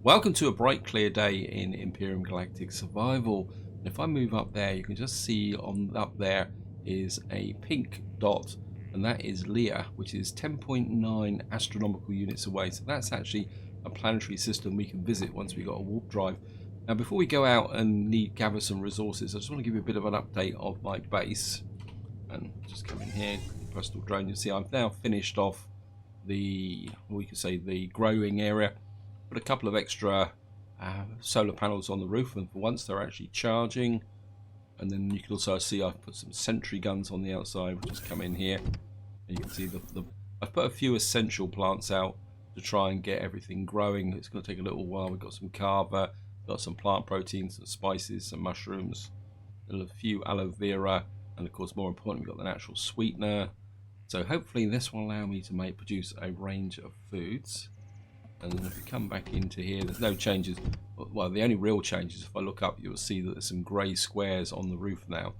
Welcome to a bright clear day in Empyrion Galactic Survival. And if I move up there, you can just see on up there is a pink dot, and that is Leah, which is 10.9 astronomical units away. So that's actually a planetary system we can visit once we got a warp drive. Now before we go out and gather some resources, I just want to give you a bit of an update of my base. And just come in here, personal drone. You see I've now finished off the, we could say, the growing area. Put a couple of extra solar panels on the roof, and for once they're actually charging. And then you can also see I've put some sentry guns on the outside. We'll just come in here and you can see I've put a few essential plants out to try and get everything growing. It's going to take a little while. We've got some carver, got some plant proteins, some spices, some mushrooms, a few aloe vera, and of course more important we've got the natural sweetener. So hopefully this will allow me to produce a range of foods. And then if you come back into here, there's no changes. Well, the only real change is if I look up, you'll see that there's some grey squares on the roof now.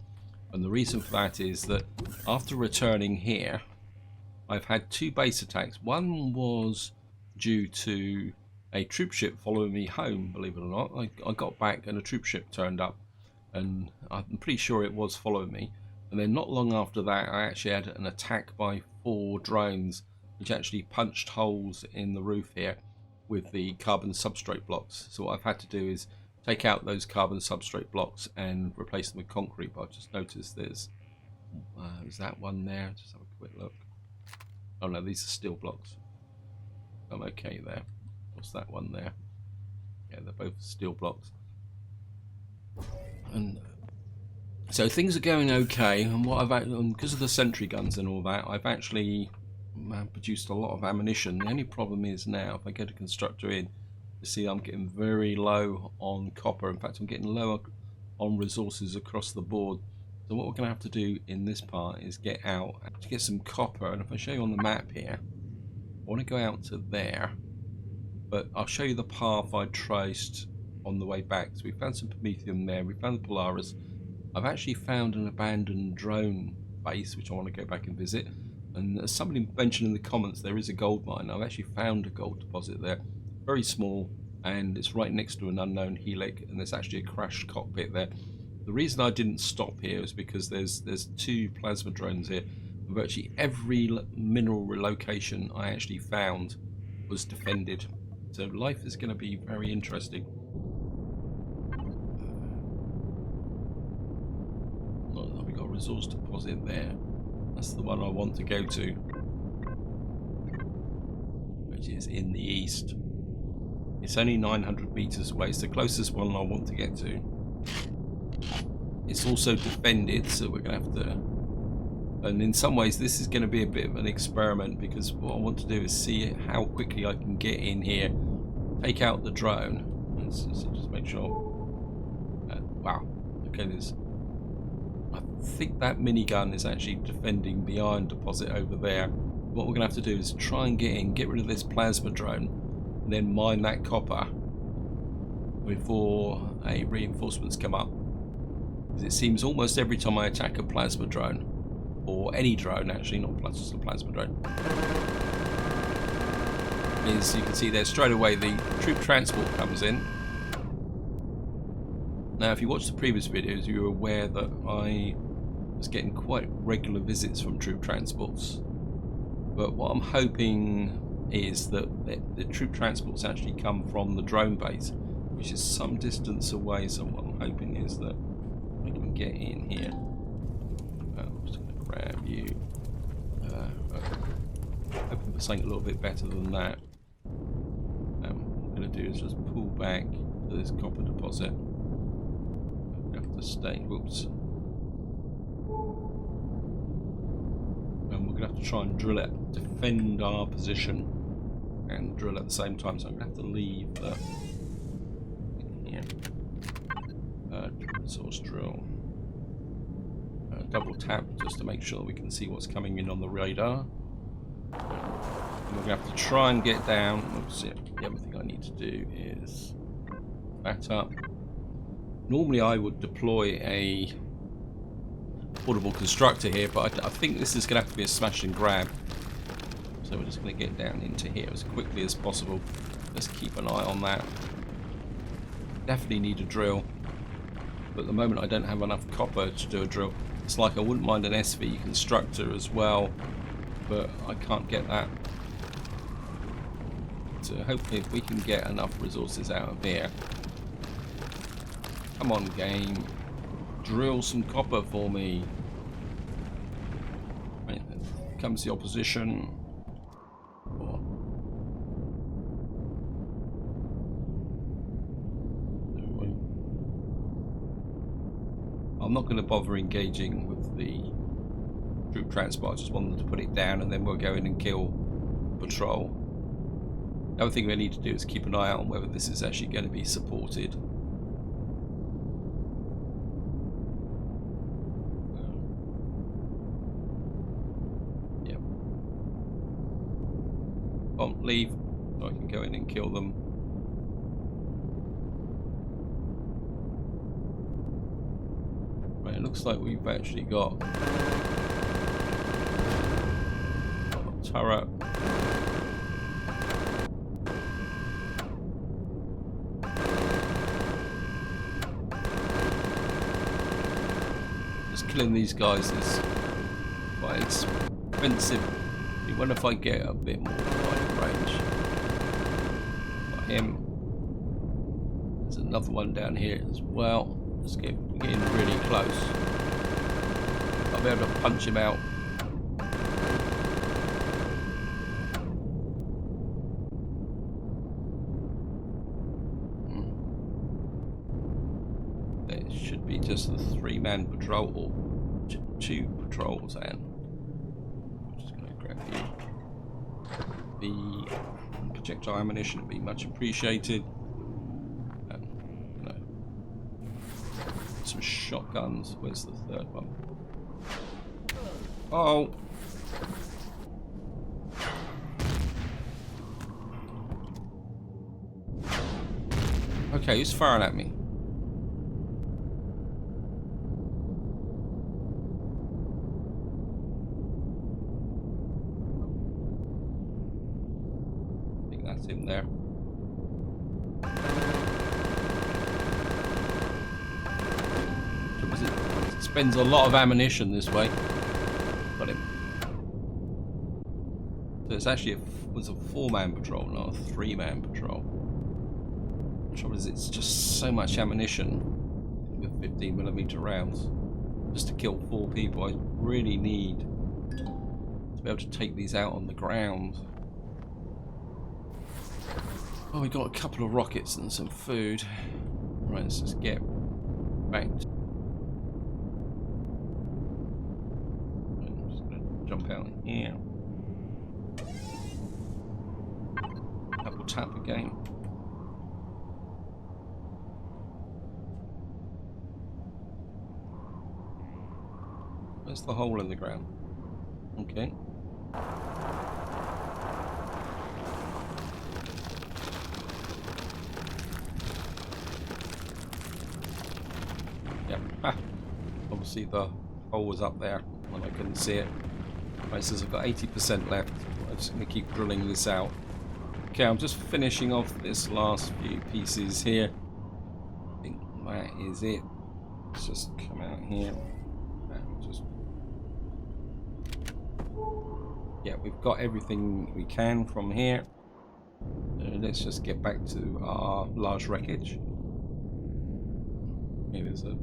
And the reason for that is that after returning here, I've had two base attacks. One was due to a troop ship following me home, believe it or not. I got back and a troop ship turned up, and I'm pretty sure it was following me. And then not long after that, I actually had an attack by 4 drones, which actually punched holes in the roof here with the carbon substrate blocks. So what I've had to do is take out those carbon substrate blocks and replace them with concrete. But I've just noticed there's that one there. Just have a quick look. Oh no, these are steel blocks. I'm okay there. What's that one there? Yeah, they're both steel blocks. And so things are going okay. And what because of the sentry guns and all that, I've actually produced a lot of ammunition. The only problem is now if I get a constructor in, you see I'm getting very low on copper. In fact, I'm getting lower on resources across the board. So what we're going to have to do in this part is get out to get some copper. And if I show you on the map here, I want to go out to there, but I'll show you the path I traced on the way back. So we found some promethium there, we found the Polaris. I've actually found an abandoned drone base which I want to go back and visit. And as somebody mentioned in the comments, there is a gold mine. I've actually found a gold deposit there, very small, and it's right next to an unknown helix, and there's actually a crashed cockpit there. The reason I didn't stop here is because there's 2 plasma drones here. Virtually every mineral relocation I actually found was defended. So life is going to be very interesting. Oh, we got a resource deposit there. That's the one I want to go to, which is in the east. It's only 900 meters away. It's the closest one I want to get to. It's also defended, so we're going to have to... And in some ways, this is going to be a bit of an experiment, because what I want to do is see how quickly I can get in here, take out the drone. Let's just make sure. Wow. Okay, I think that minigun is actually defending the iron deposit over there. What we're going to have to do is try and get rid of this plasma drone, and then mine that copper before reinforcements come up. Because it seems almost every time I attack a plasma drone, or any drone actually, not just a plasma drone, is you can see there straight away the troop transport comes in. Now, if you watched the previous videos, you were aware that I was getting quite regular visits from troop transports. But what I'm hoping is that the troop transports actually come from the drone base, which is some distance away. So what I'm hoping is that I can get in here. I'm just going to grab you. Hoping for something a little bit better than that. What I'm going to do is just pull back to this copper deposit. Have to stay. Whoops. And we're going to have to try and drill it, defend our position, and drill at the same time. So I'm going to have to leave the here. Resource drill. Double tap just to make sure we can see what's coming in on the radar. And we're going to have to try and get down. Oops, yeah, the other thing I need to do is that up. Normally I would deploy a portable constructor here, but I think this is going to have to be a smash and grab. So we're just going to get down into here as quickly as possible. Let's keep an eye on that. Definitely need a drill. But at the moment I don't have enough copper to do a drill. It's like I wouldn't mind an SV constructor as well, but I can't get that. So hopefully if we can get enough resources out of here. Come on, game. Drill some copper for me. Right, then comes the opposition. I'm not going to bother engaging with the troop transport. I just want them to put it down and then we'll go in and kill patrol. The other thing we need to do is keep an eye out on whether this is actually going to be supported. Yep. Can't leave, so I can go in and kill them. Right, it looks like we've actually got a turret. Killing these guys is quite expensive. I wonder if I get a bit more fighting range. Got him. There's another one down here as well. Let's get getting really close. I'll be able to punch him out. It should be just the 3-man patrol or 2 patrols, and I'm just going to grab the projectile ammunition. Would be much appreciated. And, some shotguns. Where's the 3rd one? Oh. Okay, who's firing at me? In there. It spends a lot of ammunition this way. Got him. So it's actually was a 4-man patrol, not a 3-man patrol. The trouble is, it's just so much ammunition with 15mm rounds just to kill 4 people. I really need to be able to take these out on the ground. Oh, we got a couple of rockets and some food. Right, let's just get back. I'm just going to jump out here. Double tap again. Where's the hole in the ground? Okay. Ah, obviously the hole was up there when I couldn't see it. Right, so I've got 80% left. I'm just going to keep drilling this out. Okay, I'm just finishing off this last few pieces here. I think that is it. Let's just come out here. Yeah, we've got everything we can from here. Let's just get back to our large wreckage. Okay, there's a...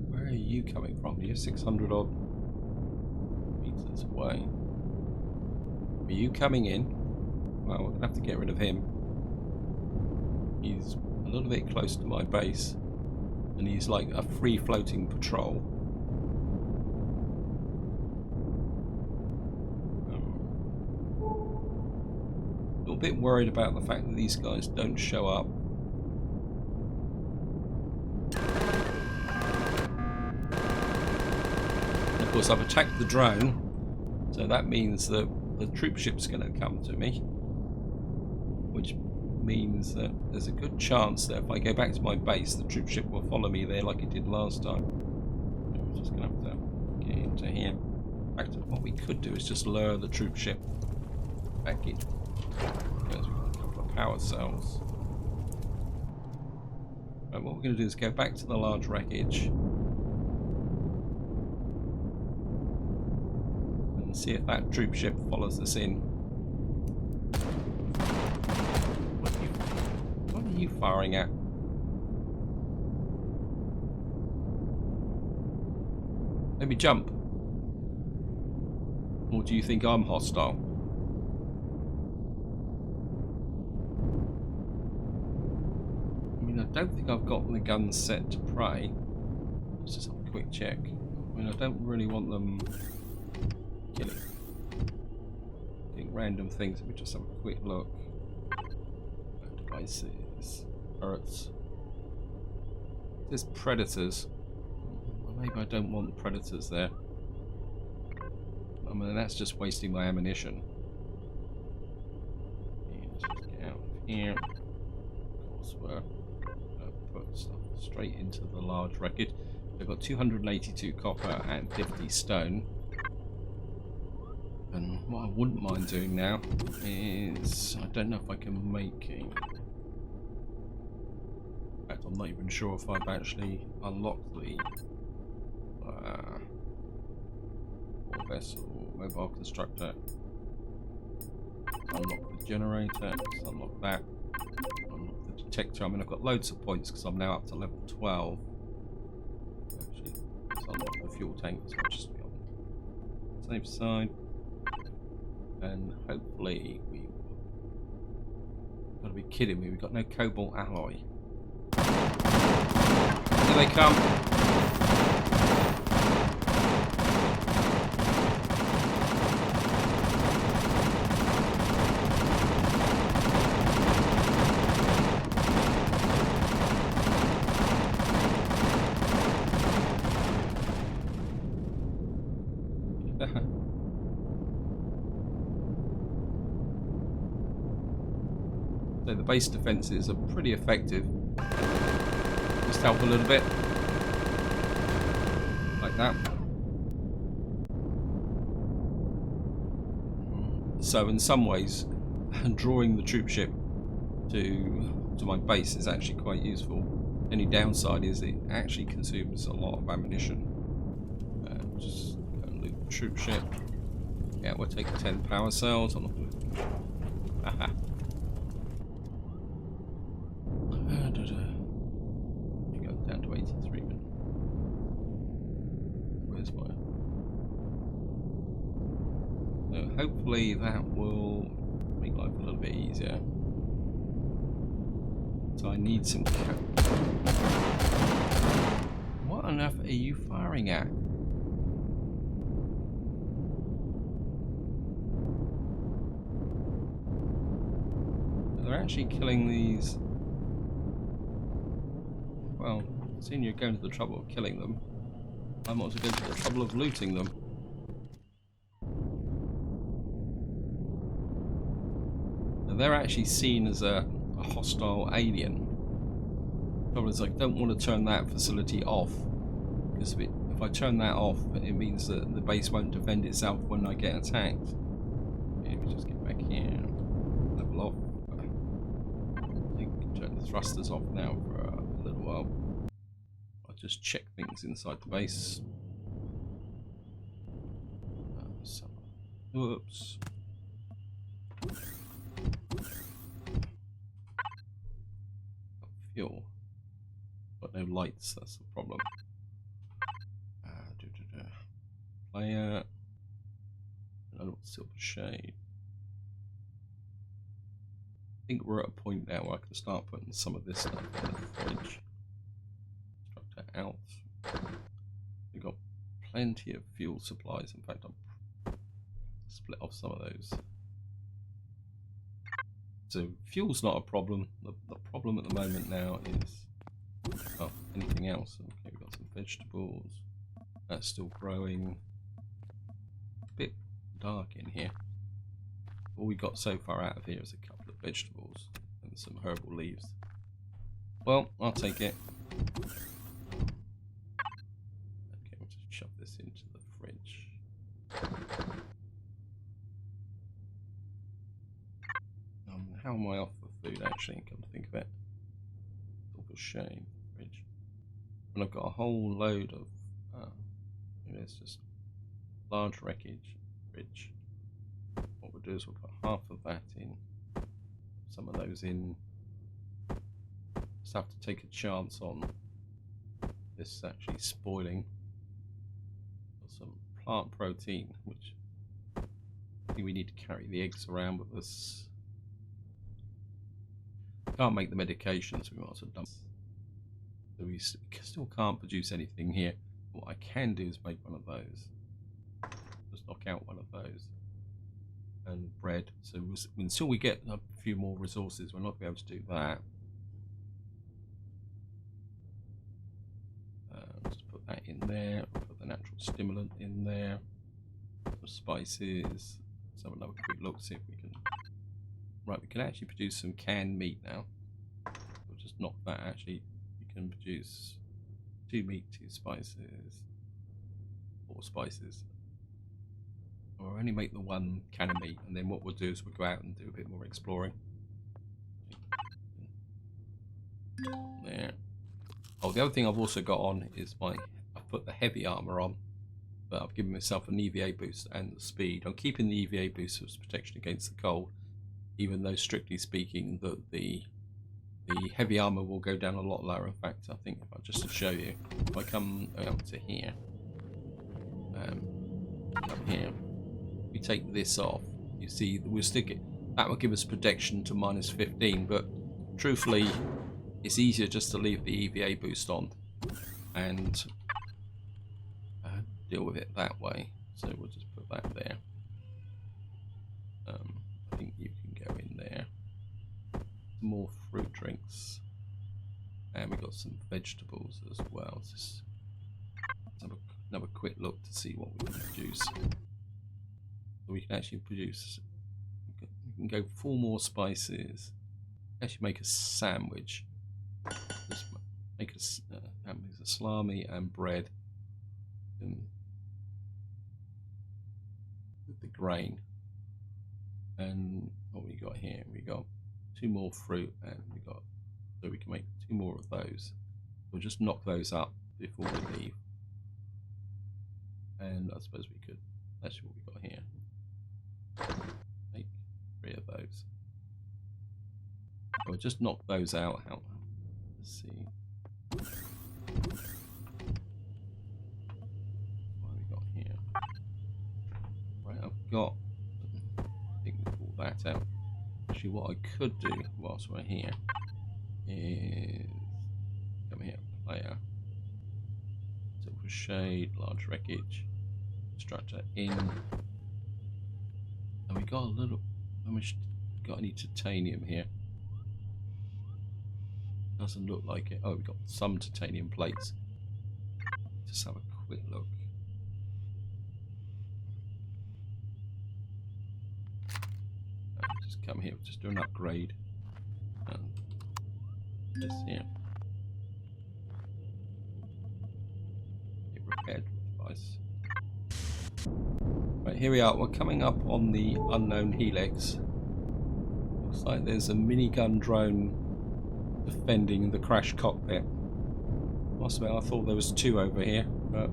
Where are you coming from? You're 600 odd meters away. Are you coming in? Well, we're gonna have to get rid of him. He's a little bit close to my base, and he's like a free floating patrol. A little bit worried about the fact that these guys don't show up. Of course, I've attacked the drone, so that means that the troop ship's going to come to me, which means that there's a good chance that if I go back to my base, the troop ship will follow me there like it did last time. I'm just going to have to get into here. In fact, what we could do is just lure the troop ship back in, because we've got a couple of power cells. Right, what we're going to do is go back to the large wreckage and see if that troop ship follows us in. What are you firing at? Maybe jump. Or do you think I'm hostile? I mean, I don't think I've got the guns set to prey. Let's just have a quick check. I mean, I don't really want them killing random things. Let me just have a quick look. Devices, turrets. There's predators. Well, maybe I don't want predators there. I mean, that's just wasting my ammunition. Let's just get out of here. Of course, we're going to put stuff straight into the large wreckage. We've got 282 copper and 50 stone. And what I wouldn't mind doing now is, I don't know if I can make a... In fact, I'm not even sure if I've actually unlocked the vessel mobile constructor. Unlock the generator, let's unlock that. Unlock the detector. I mean, I've got loads of points because I'm now up to level 12. Actually, let's unlock the fuel tank, so I'll just be on the safe side. And hopefully we've got to be kidding me, we've got no cobalt alloy. Here they come. So the base defences are pretty effective. Just help a little bit. Like that. So in some ways, drawing the troop ship to my base is actually quite useful. Any downside is it actually consumes a lot of ammunition. Just go and loot the troop ship. Yeah, we'll take 10 power cells. I'm not going to... Haha. You go down to 83 minutes. Where's my... So hopefully that will make life a little bit easier. So I need some... What on earth are you firing at? They're actually killing these... Well, seeing you're going to the trouble of killing them, I might as well go to the trouble of looting them. Now, they're actually seen as a hostile alien. The problem is I don't want to turn that facility off, because if I turn that off, it means that the base won't defend itself when I get attacked. Okay, let me just get back here. Level off. I think we can turn the thrusters off now for a little while. I'll just check things inside the base. Whoops. Fuel. Got no lights, that's the problem. Player. I don't want silver shade. I think we're at a point now where I can start putting some of this stuff in the fridge. Constructor out. We've got plenty of fuel supplies. In fact, I'll split off some of those. So fuel's not a problem. The problem at the moment now is anything else. Okay, we've got some vegetables. That's still growing. A bit dark in here. All we got so far out of here is a couple of vegetables and some herbal leaves. Well, I'll take it. Okay, we'll just shove this into the fridge. How am I off for food, actually, come to think of it? It's a shame. ridge. And I've got a whole load of it's just large wreckage ridge. What we'll do is we'll put half of that in, some of those in. Just have to take a chance on this actually spoiling. Got some plant protein, which I think we need to carry the eggs around with us. Can't make the medication, so we might as well dump. So we still can't produce anything here. What I can do is make one of those. Just knock out one of those. And bread. So until we get a few more resources, we're not going to be able to do that. Just put that in there. Put the natural stimulant in there. Some spices. Let's have another quick look, see if we can. Right, we can actually produce some canned meat now. We'll just knock that. Actually, we can produce 2 meat, 2 spices, 4 spices. We'll only make the 1 can of meat, and then what we'll do is we'll go out and do a bit more exploring. There. Oh, the other thing I've also got on is I've put the heavy armor on, but I've given myself an EVA boost and the speed. I'm keeping the EVA boost as protection against the cold, even though strictly speaking the heavy armor will go down a lot lower. In fact, I think if I just to show you, if I come out to here, come here, we take this off. You see, we'll stick it. That will give us protection to -15, but truthfully, it's easier just to leave the EVA boost on and deal with it that way. So we'll just put that there. I think you can go in there. More fruit drinks, and we got some vegetables as well. Just have another quick look to see what we can produce. So we can actually produce. We can go 4 more spices. Actually, make a sandwich. Just make a salami and bread, and with the grain. And what we got here? We got 2 more fruit, and we got, so we can make 2 more of those. We'll just knock those up before we leave. And I suppose we could. That's what we got here. Make 3 of those. We'll just knock those out. Let's see. What have we got here? Right, I've got. I think we pull that out. Actually, what I could do whilst we're here is come here, player, silver shade, large wreckage, structure in, and we got a little. How much got any titanium here? Doesn't look like it. Oh, we got some titanium plates. Just have a quick look. Just come here, just do an upgrade. And this here. Get repaired device. Right, here we are. We're coming up on the unknown helix. Looks like there's a minigun drone defending the crash cockpit. I thought there was 2 over here, but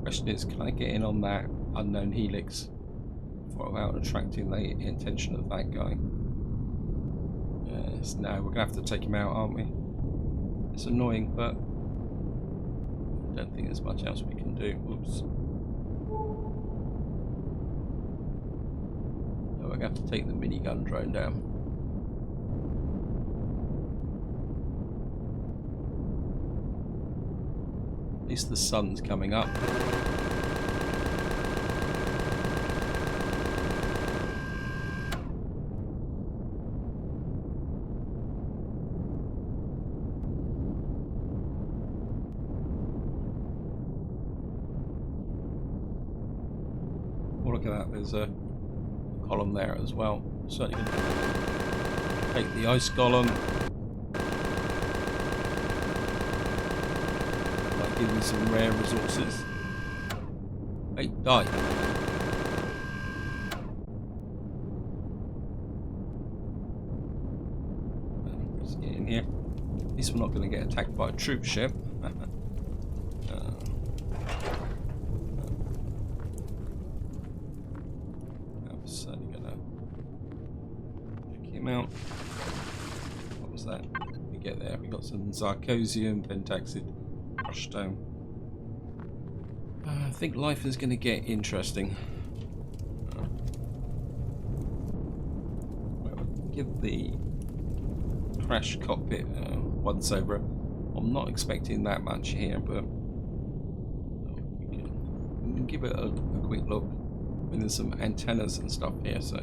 question is, can I get in on that unknown helix without attracting the attention of that guy? Yes, no, we're gonna have to take him out, aren't we? It's annoying, but I don't think there's much else we can do. Whoops. No, we're gonna have to take the minigun drone down. At least the sun's coming up. Oh, look at that, there's a column there as well. Certainly going to take the ice column. Might give me some rare resources. Hey, die. Let's get in here. At least we're not going to get attacked by a troop ship. I'm certainly going to check him out. What was that? We get there. We got some Zarcosium, Pentaxid, Crushstone. I think life is going to get interesting. Give the crash cockpit once over. I'm not expecting that much here, but we can give it a quick look. I mean, there's some antennas and stuff here, so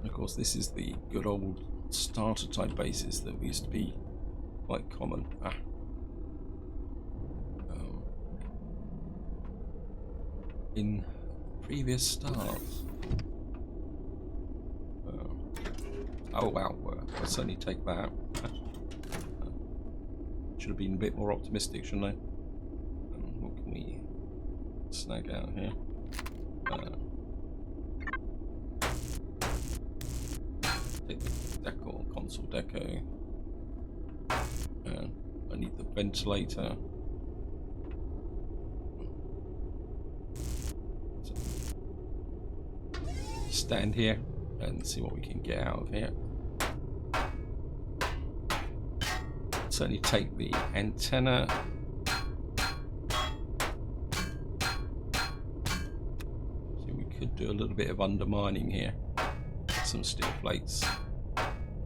of course this is the good old starter type bases that used to be quite common. In previous stars. Oh wow, I'll certainly take that. Should have been a bit more optimistic, shouldn't I? What can we snag out here? Take the deco, console deco. I need the ventilator. Stand here and see what we can get out of here. Certainly take the antenna. So we could do a little bit of undermining here. Some steel plates.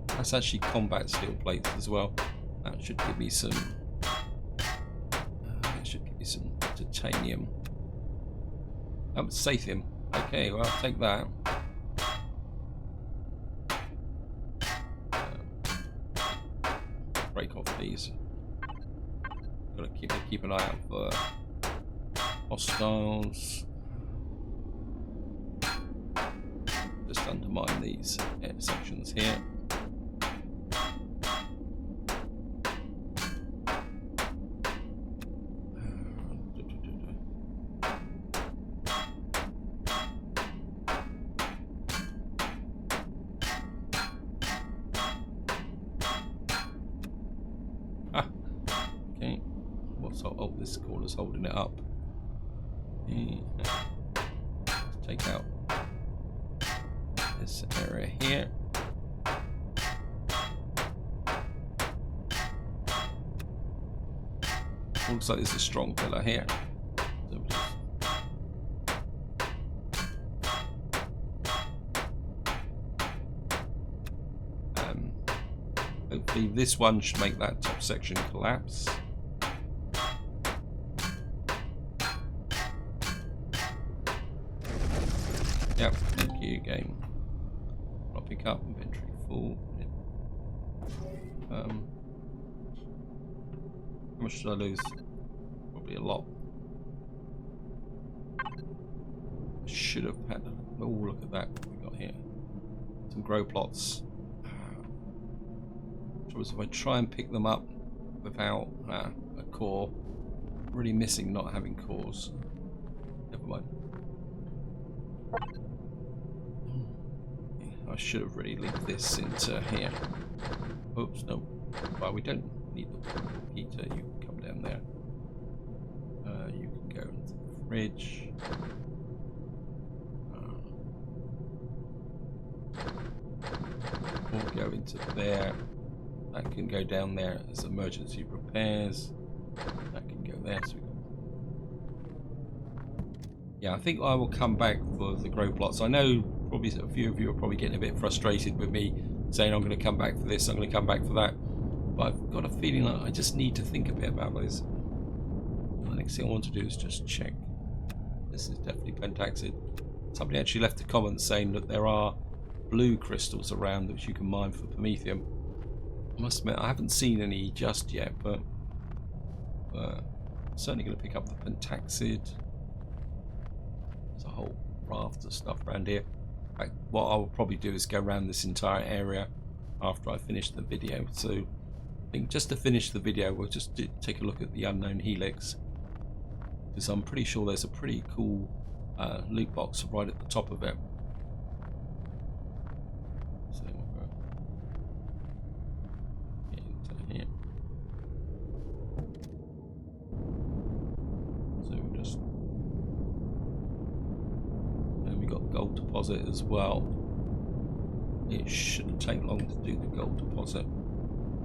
That's actually combat steel plates as well. That should give me some. That should give me some titanium. Sathium. Okay, well I'll take that. Break off these. Gotta keep an eye out for hostiles. Just undermine these sections here. Oh, this corner's holding it up. Let's take out this area here. Looks like there's a strong pillar here. Hopefully this one should make that top section collapse. Yep, thank you, game. I'll pick up inventory full. How much should I lose? Probably a lot. I should have had. Oh, look at that! What we got here. Some grow plots. So if I try and pick them up without a core, I'm really missing not having cores. Never mind. I should have really linked this into here. Oops, no. Well, we don't need the heater. You can come down there. You can go into the fridge. Or go into there. That can go down there as emergency repairs. That can go there. So yeah, I think I will come back for the grow plots. I know probably a few of you are probably getting a bit frustrated with me saying I'm going to come back for this, I'm going to come back for that. But I've got a feeling that I just need to think a bit about this. The next thing I want to do is just check. This is definitely Pentaxid. Somebody actually left a comment saying that there are blue crystals around which you can mine for Promethium. I must admit I haven't seen any just yet, but I'm certainly going to pick up the Pentaxid. There's a whole raft of stuff around here. In fact, what I will probably do is go around this entire area after I finish the video. So I think just to finish the video, we'll just take a look at the unknown helix, because I'm pretty sure there's a pretty cool loot box right at the top of it. got gold deposit as well. It shouldn't take long to do the gold deposit.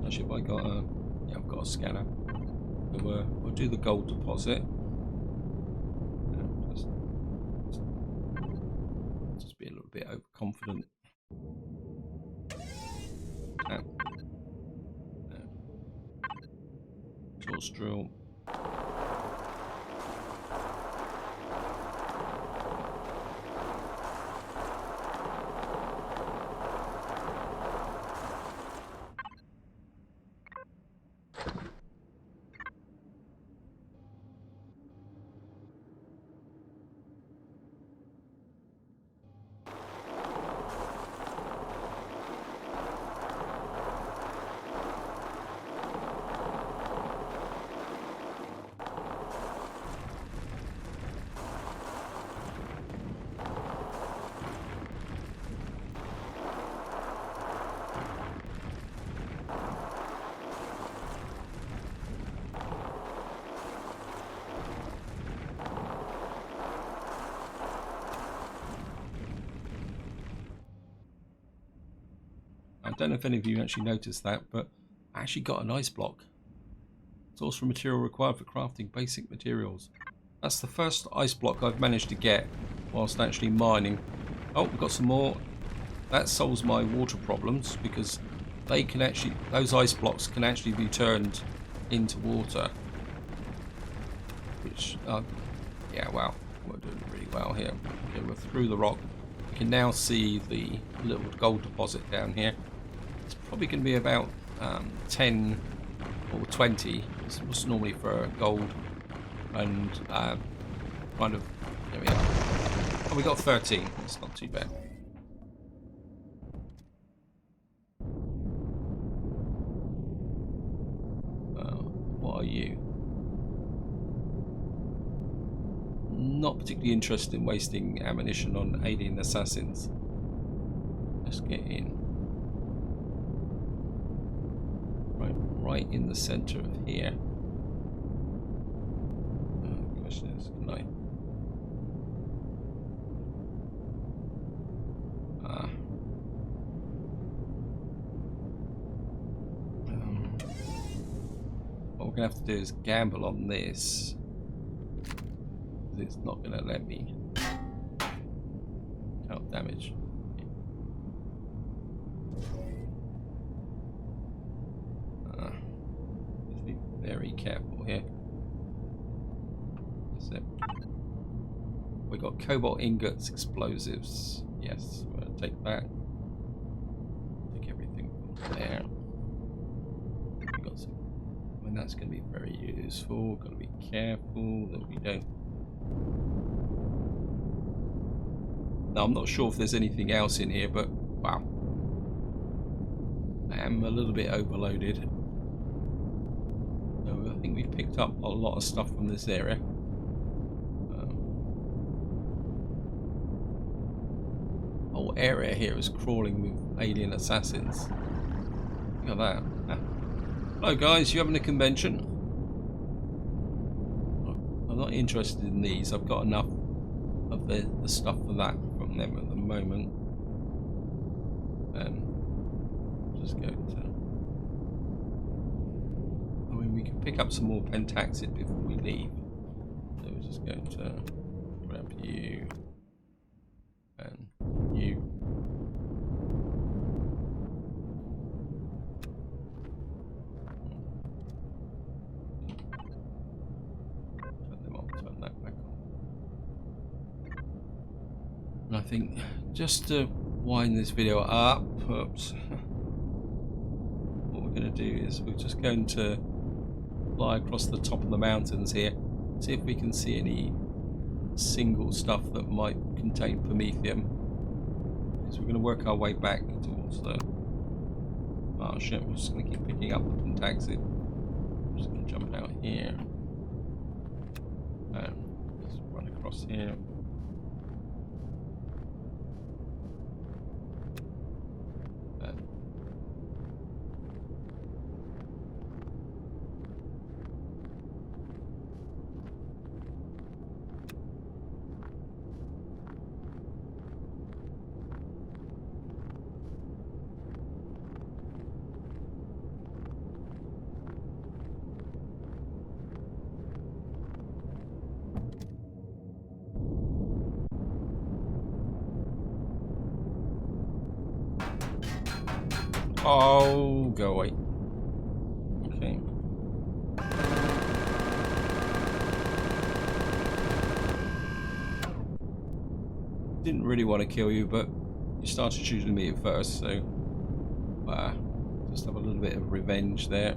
Actually, have I got a... Yeah, I've got a scanner. So we'll do the gold deposit. Just be a little bit overconfident. Source drill. I don't know if any of you actually noticed that, but I actually got an ice block. Source for material required for crafting basic materials. That's the first ice block I've managed to get whilst actually mining. Oh, we've got some more. That solves my water problems because they can actually, those ice blocks can actually be turned into water. Which, yeah, wow, we're doing really well here. Okay, we're through the rock. We can now see the little gold deposit down here. It's probably going to be about 10 or 20. It's what's normally for gold, and kind of. There we are. Oh, we got 13. It's not too bad. What are you? Not particularly interested in wasting ammunition on alien assassins. Let's get in. Right in the center of here. The question is, can I? What we're gonna have to do is gamble on this. It's not gonna let me count damage. Let's be very careful here. That's it. We got cobalt ingots, explosives. Yes, we're gonna take that. Take everything from there. We got some. I mean, that's gonna be very useful. Gotta be careful that we don't. Now, I'm not sure if there's anything else in here, but wow. I am a little bit overloaded. So I think we've picked up a lot of stuff from this area. Whole area here is crawling with alien assassins. Look at that. Hello guys, you having a convention? I'm not interested in these. I've got enough of the stuff for that from them at the moment. Just going to. I mean, we can pick up some more pentaxid before we leave. So we're just going to grab you and you. Turn them off. Turn that back on. And I think just to wind this video up, oops, what we're going to do is we're just going to fly across the top of the mountains here, see if we can see any single stuff that might contain promethium. So we're going to work our way back towards the ship. We're just going to keep picking up the pentaxid. I'm just going to jump out here and just run across here. Oh, go away. Okay. Didn't really want to kill you, but you started shooting me at first, so just have a little bit of revenge there.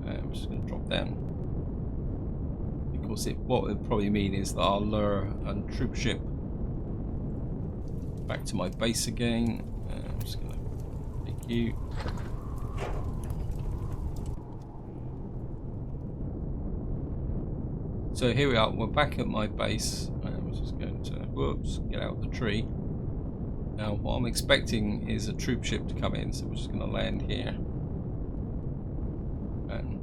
I'm just going to drop down. Of course, what it would probably mean is that I'll lure a troop ship back to my base again. I'm just going to take you. So here we are, we're back at my base. I'm just going to, whoops, get out the tree. Now what I'm expecting is a troop ship to come in, so we're just going to land here. And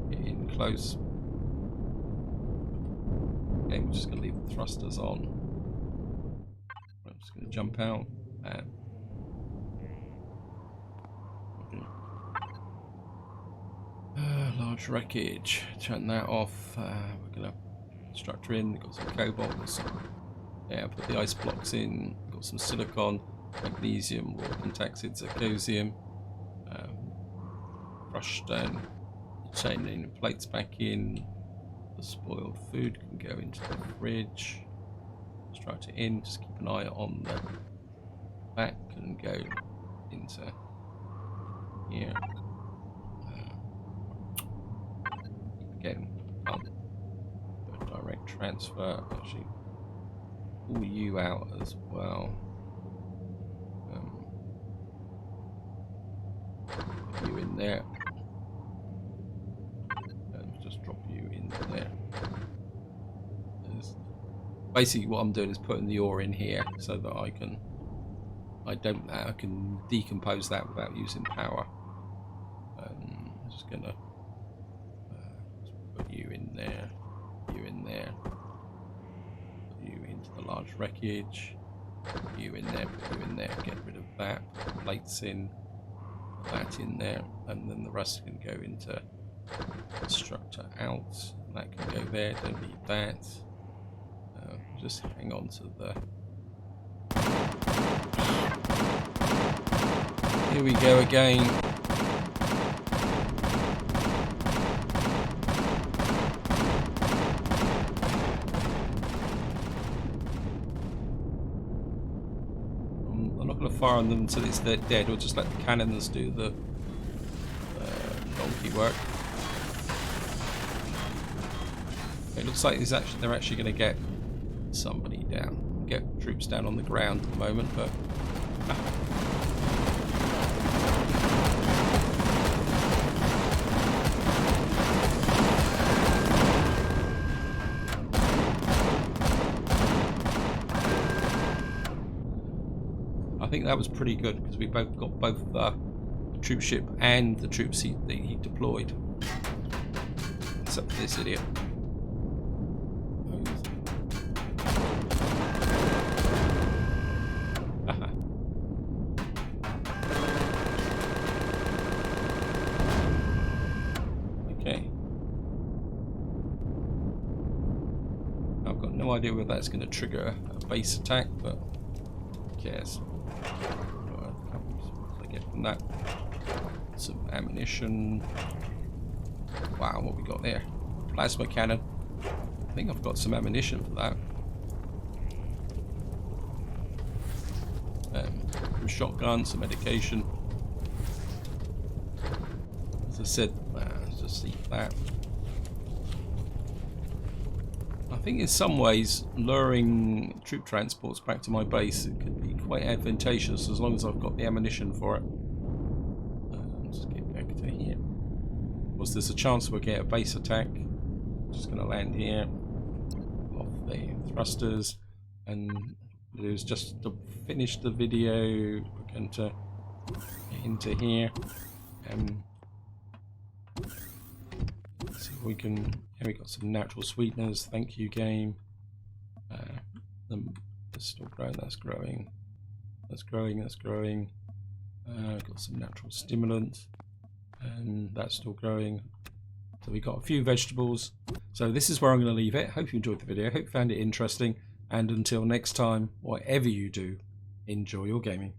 get in close. Okay, we're just going to leave the thrusters on. I'm just going to jump out and large wreckage. Turn that off. We're gonna structure in. We've got some cobalt. Put the ice blocks in. We've got some silicon, magnesium, raw contaxid, zirconium. Crushed titanium plates back in. The spoiled food can go into the fridge. Structure in. Just keep an eye on the back and go into here. Again, direct transfer. Actually, pull you out as well. Put you in there. Just drop you in there. Basically, what I'm doing is putting the ore in here so that I can decompose that without using power. I'm just gonna. Put you in there, you in there, put you into the large wreckage, put you in there, put you in there, get rid of that, put the plates in, put that in there, and then the rest can go into structure out, that can go there, don't need that, just hang on to the, here we go again. Fire on them until they're dead, or just let the cannons do the donkey work. It looks like they're actually going to get somebody down, get troops down on the ground at the moment, but I think that was pretty good because we both got both the troop ship and the troops he deployed. Except for this idiot. Okay. I've got no idea whether that's going to trigger a base attack, but who cares? What I get from that? Some ammunition. Wow, what we got there? Plasma cannon. I think I've got some ammunition for that. Some shotgun, some medication. As I said, let's just see that. I think in some ways luring troop transports back to my base it could be quite advantageous as long as I've got the ammunition for it. Let's get back to here. Was there's a chance we'll get a base attack? Just going to land here off the thrusters, and it was just to finish the video. We're going to get into here and see if we can. Here we got some natural sweeteners. Thank you, game. That's still growing. That's growing. That's growing. That's growing. Got some natural stimulant, and that's still growing. So we got a few vegetables. So this is where I'm going to leave it. Hope you enjoyed the video. Hope you found it interesting. And until next time, whatever you do, enjoy your gaming.